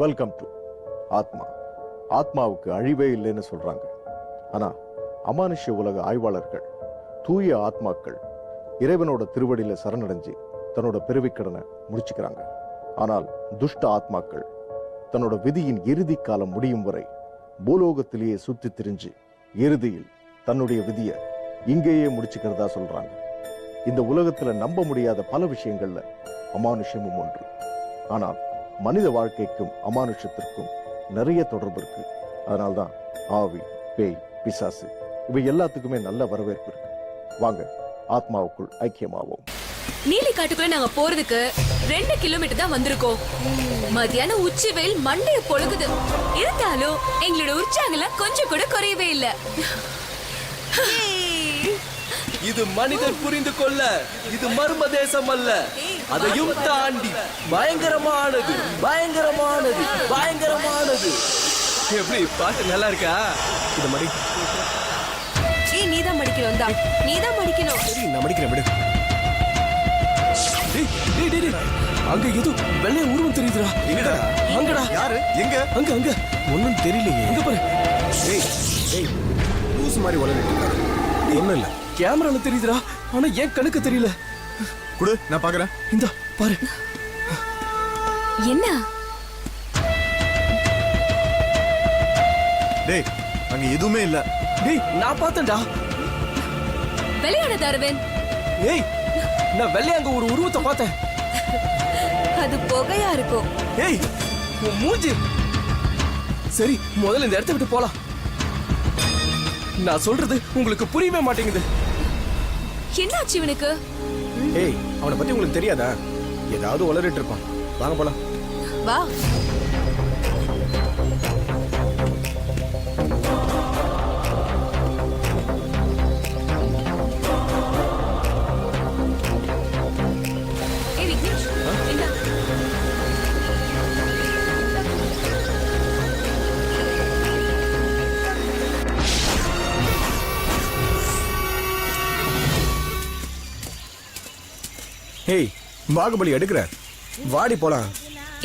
Welcome to ஆத்மா. ஆத்மாவுக்கு அழிவே இல்லைன்னு சொல்றாங்க. ஆனா அமானுஷ்ய உலக ஆய்வாளர்கள் தூய ஆத்மாக்கள் இறைவனோட திருவடியில சரணடைஞ்சு தன்னோட பிறவிக்கடனை முடிச்சுக்கிறாங்க. ஆனால் துஷ்ட ஆத்மாக்கள் தன்னோட விதியின் இறுதி காலம் முடியும் வரை பூலோகத்திலேயே சுத்தி திரிஞ்சு இறுதியில் தன்னுடைய விதியை இங்கேயே முடிச்சுக்கிறதா சொல்றாங்க. இந்த உலகத்துல நம்ப முடியாத பல விஷயங்கள்ல அமானுஷ்யமும் ஒன்று. ஆனால் மனித வாழ்க்கைக்கும் அமானுஷத்திற்கும் நிறைய தொடர்பு இருக்கு. அதனால்தான் ஆவி, பேய், பிசாசு இவை எல்லாத்துக்குமே நல்ல வரவேற்பு இருக்கு. வாங்க ஆத்மாவுக்குள் ஐக்கியமாவோம். நீலி காட்டுக்குள்ள நாங்க போறதுக்கு 2 கிலோமீட்டர் தான் வந்திருக்கோம். மத்தியானம் உச்சி வெயில் மண்டைய பொழுகுது. இருந்தாலும் எங்களோட உற்சாகம் கொஞ்சம் கூட குறையவே இல்ல. இது மனிதர் புரிந்து கொள்ள இது மர்ம தேசம் அல்ல, அதையும் தாண்டி பயங்கரமானது பயங்கரமானது பயங்கரமானது. எப்படி பாட்டு நல்லா இருக்கா? இந்த மாதிரி நீதான் மடிக்கணும் தான், நீதான் மடிக்கணும். சரி நான் மடிக்கிறேன் விடு. அங்க ஏதோ வெள்ளை உருவம் தெரியுதுடா. எங்கடா? அங்கடா. யாரு? எங்க? அங்க அங்க ஒண்ணும் தெரியலையே. எங்க பாரு. ஏய் ஏய் லூஸ் மாதிரி வளர்ந்துட்டு இருக்காரு. ஒண்ணும் இல்ல, கேமரால தெரியுதுடா. ஆனா ஏன் கணக்கு தெரியல. குடு நான் பாக்குறேன். இந்த பாரு. என்ன? டேய் அங்க எதுவுமே இல்ல. டேய் நான் பார்த்தேன்டா. வெளியான தருவேன். ஏய் நான் வெள்ளைய அங்க ஒரு உருவத்தை பார்த்தேன். அது புகையா இருக்கும். ஏய் உன் மூஞ்சி. சரி முதல்ல இந்த இடத்தை விட்டு போலாம். நான் சொல்றது உங்களுக்கு புரியவே மாட்டேங்குது. என்னாச்சு இவனுக்கு? ஏய் அவனை பத்தி உங்களுக்கு தெரியாதா? ஏதாவது உளறிட்டு இருப்பான். வாங்க போலாம். வா. ஏய் விக்னேஷ், இந்தா. ஏய் பாகுபலி எடுக்கிறார். வாடி போலாம்.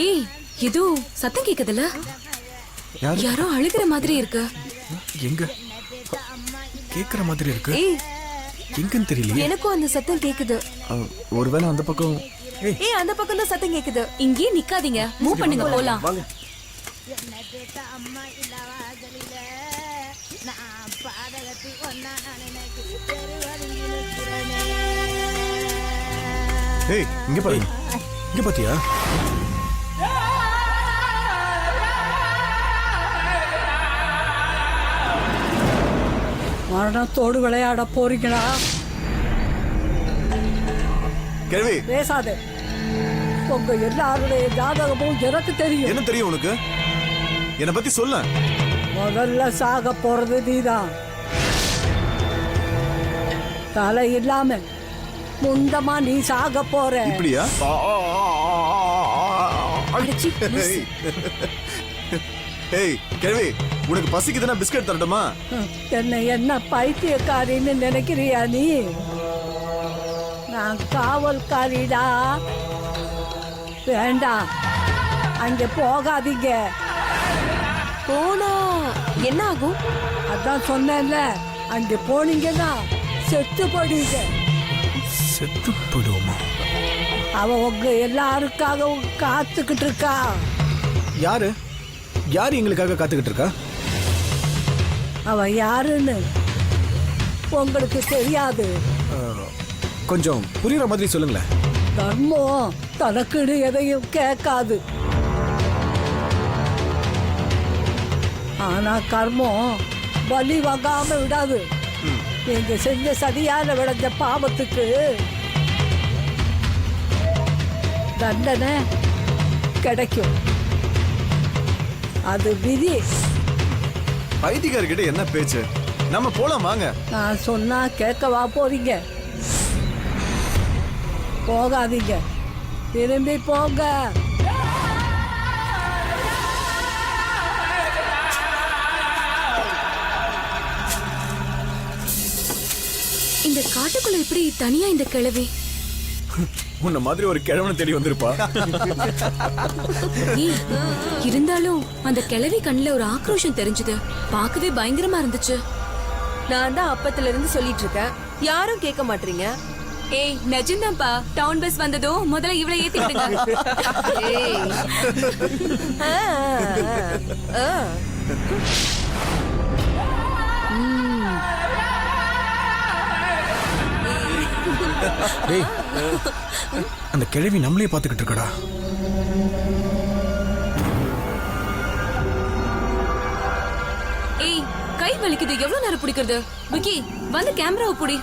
ஏய் ஏதோ சத்தம் கேக்குதுல? யாரோ அழுகிற மாதிரி இருக்கு. எங்க கேக்குற மாதிரி இருக்கு? ஏய் எங்கன்னு தெரியலையே. எனக்கும் அந்த சத்தம் கேக்குது. ஒருவேளை அந்த பக்கம். ஏய் அந்த பக்கம் தான் சத்தம் கேக்குது. இங்கே நிக்காதீங்க, மூவ் பண்ணுங்க போலாம். வாங்க. ஏய் இங்க பாரு. இங்க பாத்தியா? மரணத்தோடு விளையாட போறீங்களா? கேள்வி பேசாதே. உங்க எல்லாருடைய ஜாதகமும் எனக்கு தெரியும். என்ன தெரியும் உனக்கு? என்ன பத்தி சொல்ல. முதல்ல சாக போறது நீதான். தலை இல்லாம முந்தமா நீ சாக போற. இப்படியா? ஏய் கேள்வி உனக்கு பசிக்குதுன்னா பிஸ்கட் தரட்டுமா? என்ன பைத்தியக்காரின்னு நினைக்கிறியா நீ? நான் காவல்காரிடா. வேண்டாம், அங்க போகாதீங்க. போனா என்ன ஆகும்? அதான் சொன்னேன்ல, அங்க போனீங்கன்னா செத்து போடுவீங்க. செத்து போடுவோமா? அவ உங்க எல்லாருக்காகவும் காத்துக்கிட்டு இருக்கா. யாரு யாரு எங்களுக்காக காத்துக்கிட்டு இருக்கா? அவ யாருன்னு உங்களுக்கு தெரியாது. கொஞ்சம் புரியுற மாதிரி சொல்லுங்களேன். தர்மம் தனக்குன்னு எதையும் கேட்காது. ஆனா கர்மம் பலி வாங்காம விடாது. நீங்க செஞ்ச சரியான விளைஞ்ச பாவத்துக்கு தண்டனை கிடைக்கும். அது விதி. பைத்தியக்காரர்கிட்ட என்ன பேச்சு? நம்ம போலாம் வாங்க. நான் சொன்னா கேட்கவா போறீங்க? போகாதீங்க, திரும்பி போங்க. இந்த காட்டுக்குள்ள இப்படி தனியா இந்த கிழவி? உன்ன மாதிரி ஒரு கிழவனை தேடி வந்திருப்பா. ஏய், இருந்தாலும் அந்த கிழவி கண்ணுல ஒரு ஆக்ரோஷம் தெரிஞ்சது. பார்க்கவே பயங்கரமா இருந்துச்சு. நான் தான் அப்பத்துல இருந்து சொல்லிட்டு இருக்கேன், யாரும் கேட்க மாட்டீங்க. ஏய் நிஜம்தான்ப்பா. டவுன் பஸ் வந்ததும் முதல்ல இவளை ஏத்தி விடுங்க. ஏய். ஆ, ஆ, ஆ. டேய், அந்த கிழவி நம்மளே பாத்துக்கிட்டு இருக்கடா. ஏய் கை வலிக்குது. எவ்வளவு நேரம் பிடிக்கிறது? விக்கி வந்து கேமராவை புடி.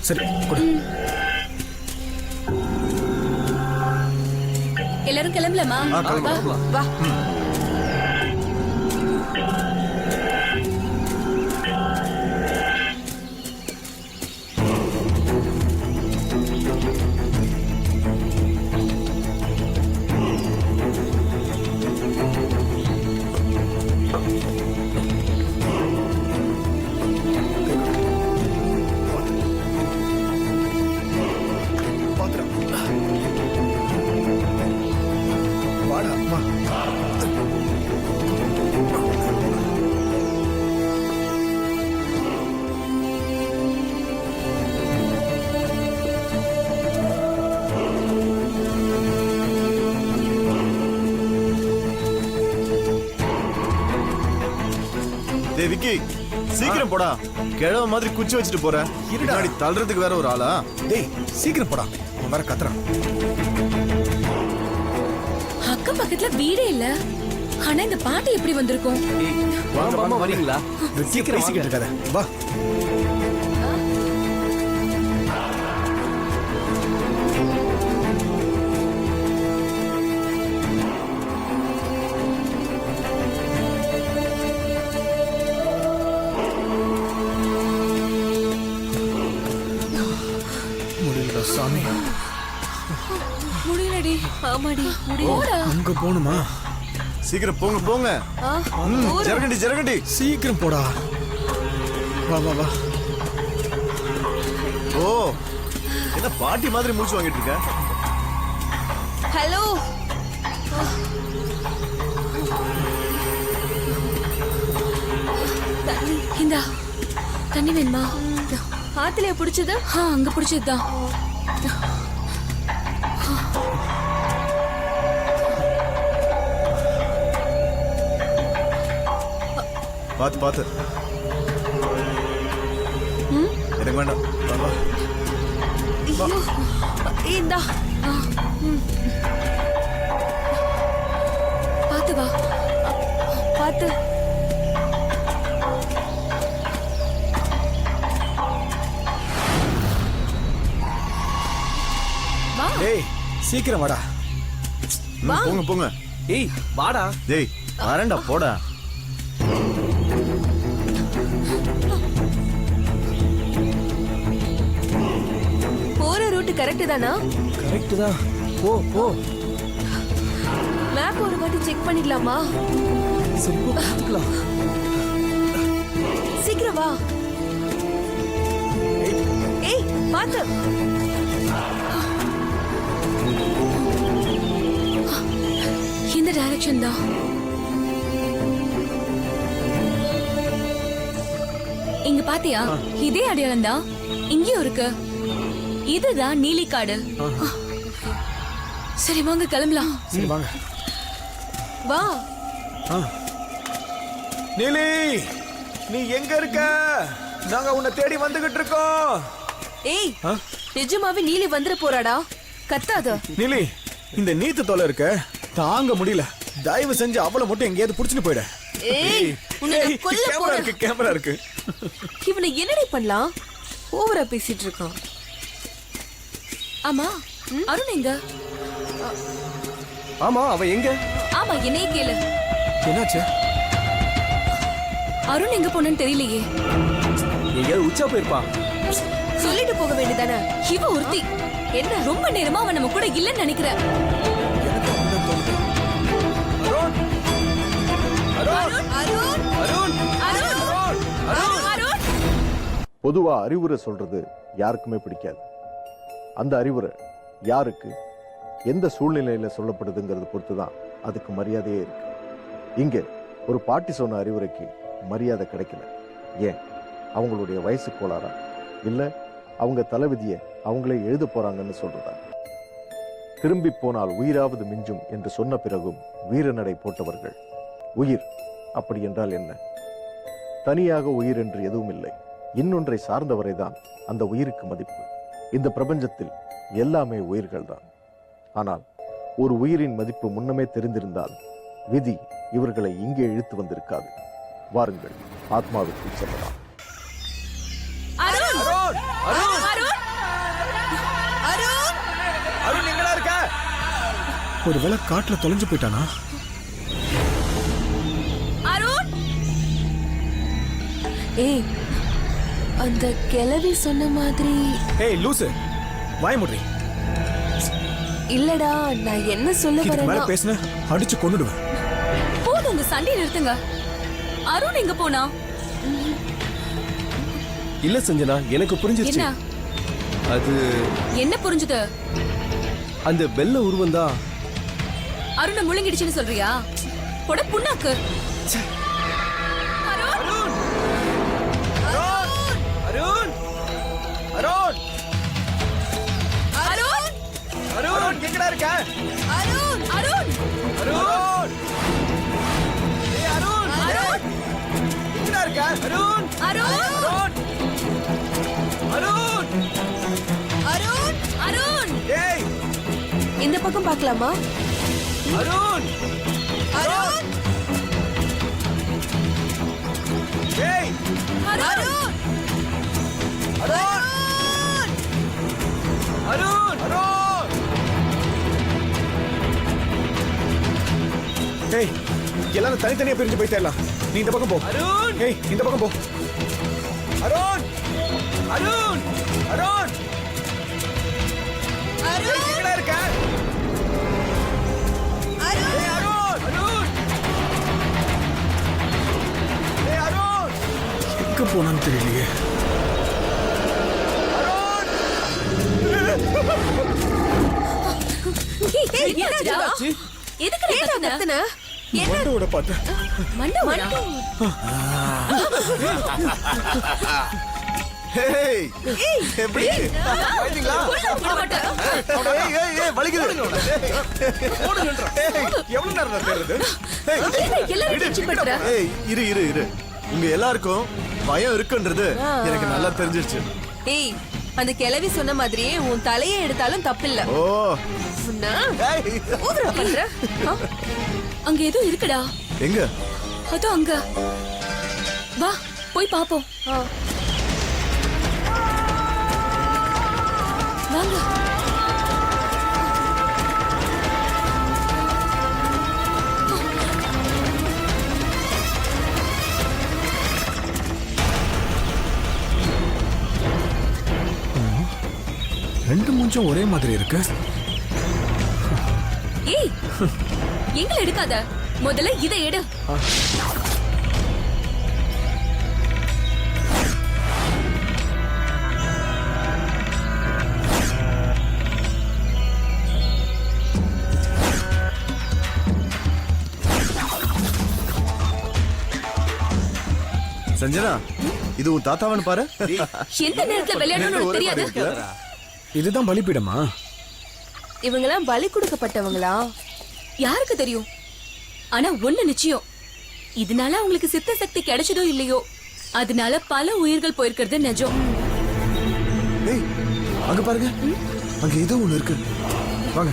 சரி கொடு. எல்லாரும் கிளம்பலாமா? வா. வாடா அம்மா. டேய் விக்கி, சீக்கிரம் போடா. கிழவ மாதிரி குச்சி வச்சுட்டு போற. இருடாடி, தள்ளுறதுக்கு வேற ஒரு ஆளா? டேய் சீக்கிரம் போடா, அவன் வேற கத்துறான். அக்கம் பக்கத்துல வீடே இல்ல. ஆனா இந்த பாட்டு எப்படி வந்திருக்கும்? வாங்க வரீங்களா? சீக்கிரம் பேசிக்கிட்டு இருக்காத, வா. முடியல சாமி. முடியலடி. ஆமாடி. முடியல. அங்க போணுமா? சீக்கிரம் போங்க போங்க. ஜரகண்டி ஜரகண்டி. சீக்கிரம் போடா. வா வா வா. ஓ, என்ன பாட்டி மாதிரி மூச்சு வாங்கிட்டு இருக்க? ஹலோ. இந்தா தண்ணி வேணுமா? ஆத்துல பிடிச்சது? அங்க பிடிச்சதுதான். பாத்து பாத்து. எனக்கு வேண்டாம். வா, வா. ஐயோ. இந்தா. பாத்து வா. பாத்து. டேய் சீக்கிரம் வாடா. போங்க போங்க. ஏய் வாடா. டேய் வரேன்டா, போடா. போற ரூட் கரெக்ட் தானா? கரெக்ட் தான். போ போ. மேப் ஒரு வாட்டி செக் பண்ணிடலாமா? சரி போ, பார்த்துக்கலாம். சீக்கிரம் வா. ஏய் பாத்து. இந்த டைரக்ஷன் தான். இங்க பாத்தியா? இதே அடையாளம் தான் இங்கேயும் இருக்கு. இதுதான் நீலிக்காடு. சரி வாங்க கிளம்பலாம். சரி வாங்க. வா. நீலி, நீ எங்க இருக்க? நாங்க உன்னை தேடி வந்துகிட்டு இருக்கோம். ஏய், நிஜமாவே நீலி வந்துட போறாடா. கத்தாத. நீலி, இந்த நீத்து தொலை இருக்க தாங்க முடியல. தயவு செஞ்சு அவளை மட்டும் எங்கேயாவது புடிச்சுட்டு போயிட. ஏய், உன்னை நான் கொல்ல கேமரா போறேன். இருக்கு, கேமரா இருக்கு. இவனை என்னடி பண்ணலாம்? ஓவரா பேசிட்டு இருக்கான். ஆமா அருண் எங்க? ஆமா அவன் எங்க? ஆமா என்னையே கேளு. என்னாச்சு? அருண் எங்க போனன்னு தெரியலையே. எங்கேயாவது உச்சா போயிருப்பா. சொல்லிட்டு போக வேண்டியதானே? இவ ஒருத்தி என்ன ரொம்ப நேரமா அவன் நம்ம கூட இல்லன்னு நினைக்கிறேன். எனக்கு அப்படிதான் தோணுது. அருண் அருண் அருண் அருண் அருண் பொதுவா அறிவுரை சொல்றது யாருக்குமே பிடிக்காது. அந்த அறிவுரை யாருக்கு எந்த சூழ்நிலையில சொல்லப்படுதுங்கிறது பொறுத்து தான் அதுக்கு மரியாதையே இருக்கு. இங்க ஒரு பாட்டி சொன்ன அறிவுரைக்கு மரியாதை கிடைக்கல. ஏன்? அவங்களுடைய வயசு கோளாறா, இல்ல அவங்க தலைவிதியை அவங்களே எழுத போறாங்கன்னு சொல்றதா? திரும்பி போனால் உயிராவது மிஞ்சும் என்று சொன்ன பிறகும் வீரநடை போட்டவர்கள். உயிர் அப்படி என்றால் என்ன? தனியாக உயிர் என்று எதுவும் இல்லை. இன்னொன்றை சார்ந்தவரைதான் அந்த உயிருக்கு மதிப்பு. இந்த பிரபஞ்சத்தில் எல்லாமே உயிர்கள் தான். ஆனால் ஒரு உயிரின் மதிப்பு முன்னமே தெரிந்திருந்தால் விதி இவர்களை இங்கே இழுத்து வந்திருக்காது. வாருங்கள், ஆத்மாவிற்கு செல்லலாம். அருண் அருண் அருண் அருண் எங்கடா இருக்க? ஒருவேளை காட்டுல தொலைஞ்சு போயிட்டானா? அருண் ஏய், அந்த கிழவி சொன்ன மாதிரி ஏய் லூசு, வாய் முடி. இல்லடா, நான் என்ன சொல்ல இதுக்கு மேல வரேன்னா பேசுன அடிச்சு கொன்னுடுவேன். போதும், உங்க சண்டையை நிறுத்துங்க. அருண் எங்க போனா? இல்ல சஞ்சனா, எனக்கு புரிஞ்சிருச்சு. என்ன அது என்ன புரிஞ்சுது? அந்த வெள்ள உருவம் தான். அருணை முழுங்கிடுச்சுன்னு சொல்றியா? போட புண்ணாக்கு. அருண் அருண் அருண் அருண் அருண் எங்கடா இருக்க? அருண் அருண் அருண் ஏய் அருண் அருண் எங்கடா இருக்க? அருண் அருண் அருண் அருண் அருண் ஏய் இந்த பக்கம் பார்க்கலாமா? அருண் அருண் ஏய் அருண் அருண் அருண் அருண் ஏய், எல்லாரும் தனித்தனியா பிரிஞ்சு போய் தேடலாம். நீ இந்த பக்கம் போ. அருண் ஏய், இந்த பக்கம் போ. அருண் அருண் அருண் ஏய், எங்கடா இருக்க? ஏய், அருண் அருண் ஏய், அருண் எங்க போனான்னு தெரியலையே. ஏய், என்னாச்சுடா? எதுக்கு நீ கத்துன? மண்டோட பார்த்தேன். மண்டை ஹேய் எப்படி பாத்தீங்களா? ஏய் ஏய் ஏய் வலிக்குது. ஏய், எவ்வளவு நேரம் தான் தேடுறது? எல்லாரும் டென்ஷன் பண்ற. ஏய் இரு இரு இரு. உங்க எல்லாருக்கும் பயம் இருக்குன்றது எனக்கு நல்லா தெரிஞ்சிருச்சு. ஏய், அந்த கிழவி சொன்ன மாதிரியே உன் தலையை எடுத்தாலும் தப்பில்ல. ஓ உன்னை ஏய், ஊதுற பண்ற? ஆ? அங்க ஏதோ இருக்குடா. எங்க? அதோ அங்க. வா போய் பாப்போம். ஆ. வாங்க. ரெண்டு மூஞ்சும் ஒரே மாதிரி இருக்கு. ஏய், எங்களை எடுக்காத. முதல்ல இதை எடு. சஞ்சனா, இது உன் தாத்தாவன்னு பாரு. எந்த நேரத்துல விளையாடணும்னு உனக்கு தெரியாது. இதுதான் பலிபீடமா? இவங்கெல்லாம் பலி கொடுக்கப்பட்டவங்களா? யாருக்கு தெரியும்? ஆனா ஒண்ணு நிச்சயம், இதனால அவங்களுக்கு சித்த சக்தி கிடைச்சதோ இல்லையோ, அதனால பல உயிர்கள் போயிருக்கிறது நிஜம். ஏய் அங்க பாருங்க, அங்க ஏதோ ஒண்ணு இருக்கு. வாங்க.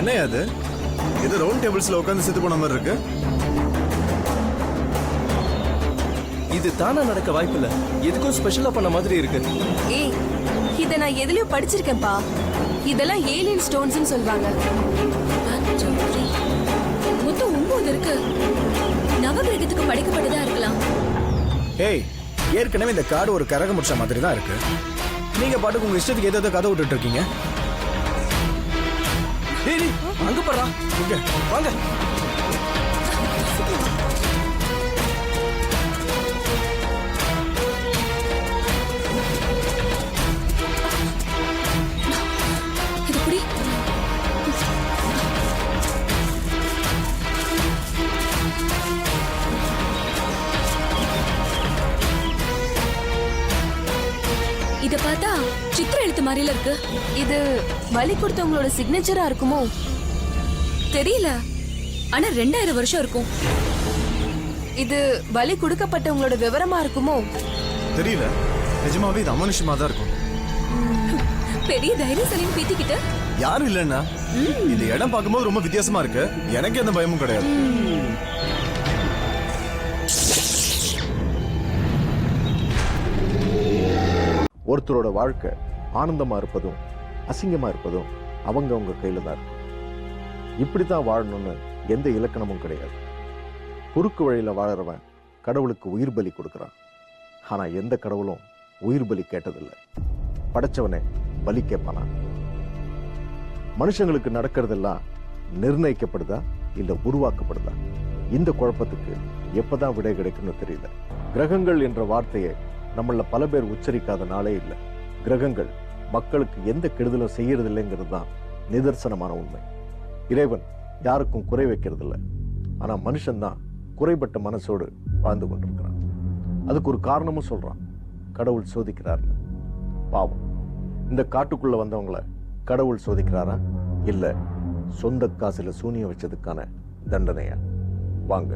என்ன அது? ஏதோ ரவுண்ட் டேபிள்ஸ்ல உட்கார்ந்து செத்து போன மாதிரி இருக்கு. இது தானா நடக்க வாய்ப்பில்ல. எதுக்கும் ஸ்பெஷலா பண்ண மாதிரி இருக்கு. ஏய், இத நான் எதுலயோ படிச்சிருக்கேன்பா. இதெல்லாம் ஏலியன் ஸ்டோன்ஸ்னு சொல்வாங்க. 1, 2, 3. மொத்தம் 9 இருக்கு. நவகிரகத்துக்கு படைக்கப்பட்டதா இருக்கலாம். ஏய், ஏற்கனவே இந்த காடு ஒரு கரக முடிச்ச மாதிரி தான் இருக்கு. நீங்க பாட்டுக்கு உங்க இஷ்டத்துக்கு ஏதோ கதை விட்டுட்டு இருக்கீங்க. ஏய், அங்க பாறா. இங்க வாங்க. மாதிரில இருக்கு. இது பலி கொடுத்தவங்களோட சிக்னேச்சரா இருக்குமோ? தெரியல, ஆனா 2000 வருஷம் இருக்கும். இது பலி கொடுக்கப்பட்டவங்களோட விவரமா இருக்குமோ? தெரியல, நிஜமாவே இது அமானுஷமா தான் இருக்கும். பெரிய தைரியசாலின்னு பீத்திக்கிட்ட. யாரும் இல்லைன்னா இந்த இடம் பார்க்கும்போது ரொம்ப வித்தியாசமா இருக்கு. எனக்கு எந்த பயமும் கிடையாது. ஒருத்தரோட வாழ்க்கை ஆனந்தமா இருப்பதும் அசிங்கமா இருப்பதும் அவங்க கையில தான் இருக்கு. இப்படித்தான் வாழணும்னு எந்த இலக்கணமும் கிடையாது. குறுக்கு வழியில வாழறவன் கடவுளுக்கு உயிர் பலி கொடுக்கறான். ஆனா எந்த கடவுளும் உயிர் பலி கேட்டதில்லை. படைச்சவனே பலி கேட்பானா? மனுஷங்களுக்கு நடக்கிறதெல்லாம் நிர்ணயிக்கப்படுதா இல்ல உருவாக்கப்படுதா? இந்த குழப்பத்துக்கு எப்பதான் விடை கிடைக்கும்னு தெரியல. கிரகங்கள் என்ற வார்த்தையை நம்மள பல பேர் உச்சரிக்காத நாளே இல்லை. கிரகங்கள் மக்களுக்கு எந்த கெடுதலும் செய்யறது இல்லைங்கிறது தான் நிதர்சனமான உண்மை. இறைவன் யாருக்கும் குறை வைக்கிறது இல்லை. ஆனா மனுஷன்தான் குறைபட்ட மனசோடு வாழ்ந்து கொண்டிருக்கிறான். அதுக்கு ஒரு காரணமும் சொல்றான், கடவுள் சோதிக்கிறார்னு. பாவம், இந்த காட்டுக்குள்ள வந்தவங்கள கடவுள் சோதிக்கிறாரா இல்ல சொந்த காசுல சூனியம் வச்சதுக்கான தண்டனையா? வாங்க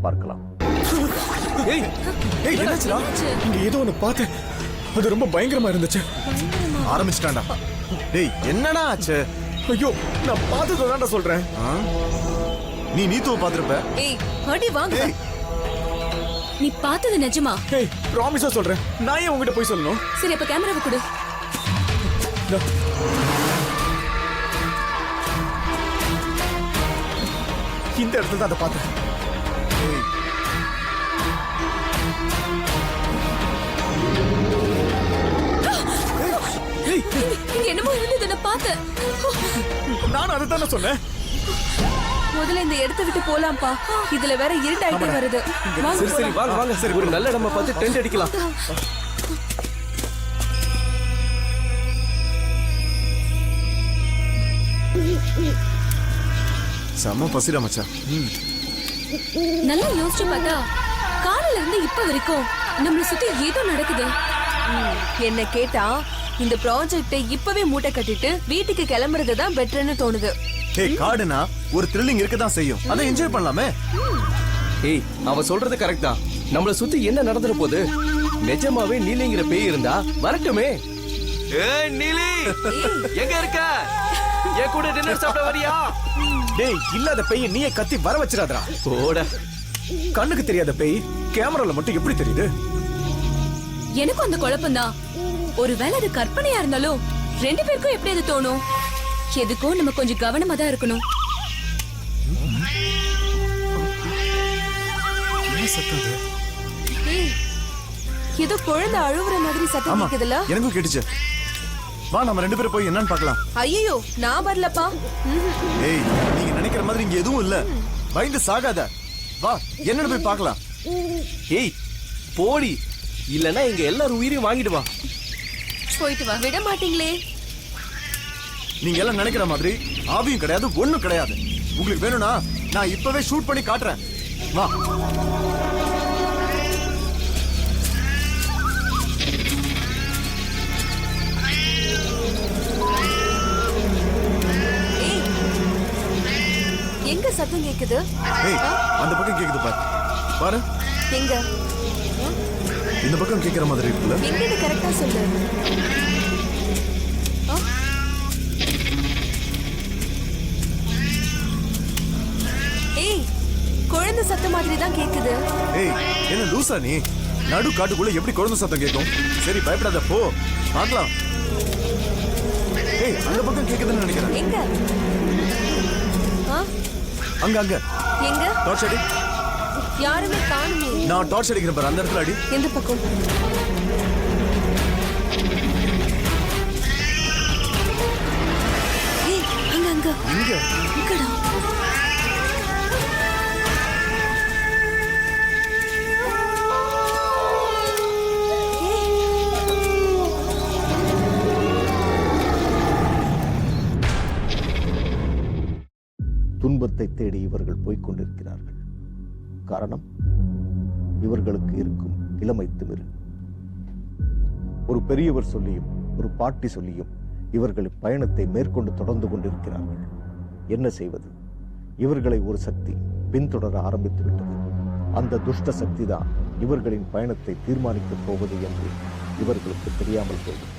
பார்க்கலாம். ஏய் ஏய், என்னாச்சுடா? இங்க ஏதோ ஒண்ணு பார்த்தேன், அது ரொம்ப பயங்கரமா இருந்துச்சு. ஆரம்பிச்சிட்டான்டா. டேய், என்னடா ஆச்சு? ஐயோ, நான் பார்த்ததை சொல்றேன். நீ நீத்துவ பாத்திருப்ப. ஏய் அடி வாங்க. ஏய், நீ பார்த்தது நிஜமா? ஏய், ப்ராமிஸா சொல்றேன். நான் ஏன் உங்ககிட்ட போய் சொல்லணும்? சரி, அப்ப கேமராவை கொடு. இந்தா. இந்த இடத்துல தான் அதை பார்த்தேன். ஏய், ஏய், இங்க என்னமோ இருந்தது, நான் பார்த்தேன். நானும் அதை தானே சொன்னேன். முதல்ல இந்த இடத்தை விட்டு போலாம்ப்பா. இதுல வேற இருட்டாயிட்டே வருது. வாங்க சரி சரி, வாங்க வாங்க. சரி, ஒரு நல்ல இடமா பார்த்து டென்ட் அடிக்கலாம். செம்ம பசிடா மச்சான். நல்லா யோசிச்சு பார்த்தா காலையில இருந்து இப்ப வரைக்கும் நம்மள சுத்தி ஏதோ நடக்குது. என்ன கேட்டா இந்த ப்ராஜெக்ட்டை இப்பவே மூட்டை கட்டிட்டு வீட்டுக்கு கிளம்புறது தான் பெட்டர்னு தோணுது. ஏய், காடுனா ஒரு த்ரில்லிங் இருக்க தான் செய்யும். அதை என்ஜாய் பண்ணலாமே. ஏய், அவ சொல்றது கரெக்ட் தான். நம்மள சுத்தி என்ன நடந்துற போகுது? நிஜமாவே நீலிங்கிற பேய் இருந்தா வரட்டுமே. ஏய் நீலி, எங்க இருக்க? என் கூட டின்னர் சாப்பிட வரியா? டேய், இல்லாத பேய் நீயே கத்தி வர வச்சிராதடா. போட. கண்ணுக்கு தெரியாத பேய் கேமரால மட்டும் எப்படி தெரியுது? எனக்கும் அந்த குழப்பம்தான். ஒருவேளை அது கற்பனையா இருந்தாலும் 2 பேருக்கும் எப்படி அது தோணும்? எதுக்கும் நம்ம கொஞ்சம் கவனமா தான் இருக்கணும். ஏய், ஏதோ குழந்தை அழுவுற மாதிரி சத்தம் ஆமா, கேக்குதுல? எனக்கும் கேட்டுச்சு. வா, நம்ம 2 பேரும் போய் என்னன்னு பார்க்கலாம். ஐயோ, நான் வரலப்பா. ஏய், நீங்க நினைக்கிற மாதிரி இங்க எதுவும் இல்ல. பயந்து சாகாத. வா, என்னன்னு போய் பார்க்கலாம். ஏய் போடி, இல்லனா இங்க எல்லாரும் உயிரையும் வாங்கிட்டு வா. போயிட்டு வா. விட மாட்டீங்களே. நீங்க எல்லாம் நினைக்கிற மாதிரி ஆவியும் கிடையாது, ஒண்ணும் கிடையாது. உங்களுக்கு வேணும்னா நான் இப்பவே ஷூட் பண்ணி காட்டுறேன். வா. ஏய், எங்க சத்தம் கேக்குது? ஏய், அந்த பக்கம் கேக்குது பாரு. பாரு, எங்க? இந்த பக்கம் கேக்குற மாதிரி இருக்குல்ல? எங்கன்னு கரெக்டா சொல்லு. ஆ? ஏய், குழந்தை சத்தம் மாதிரி தான் கேக்குது. ஏய், என்ன லூசா நீ? நடு காட்டுக்குள்ள எப்படி குழந்தை சத்தம் கேட்கும்? சரி, பயப்படாத, போ பார்க்கலாம். ஏய், அந்த பக்கம் கேக்குதுன்னு நினைக்கிறேன். எங்க? ஆ? அங்க அங்க எங்க? டார்ச் அடி. யாருமே காணுமே. நான் டார்ச் அடிக்கிறேன் பாரு, அந்த இடத்துல அடி. எந்த பக்கம்? ஏய், அங்க அங்க. இங்க. இங்கடா. துன்பத்தை தேடி இவர்கள் போய்க் கொண்டிருக்கிறார்கள். காரணம், இவர்களுக்கு இருக்கும் இளமை திமிரு. ஒரு பெரியவர் சொல்லியும் ஒரு பாட்டி சொல்லியும் இவர்கள் பயணத்தை மேற்கொண்டு தொடர்ந்து கொண்டிருக்கிறார்கள். என்ன செய்வது? இவர்களை ஒரு சக்தி பின்தொடர ஆரம்பித்து விட்டது. அந்த துஷ்ட சக்தி தான் இவர்களின் பயணத்தை தீர்மானிக்கப் போவது என்று இவர்களுக்கு தெரியாமல் போகும்.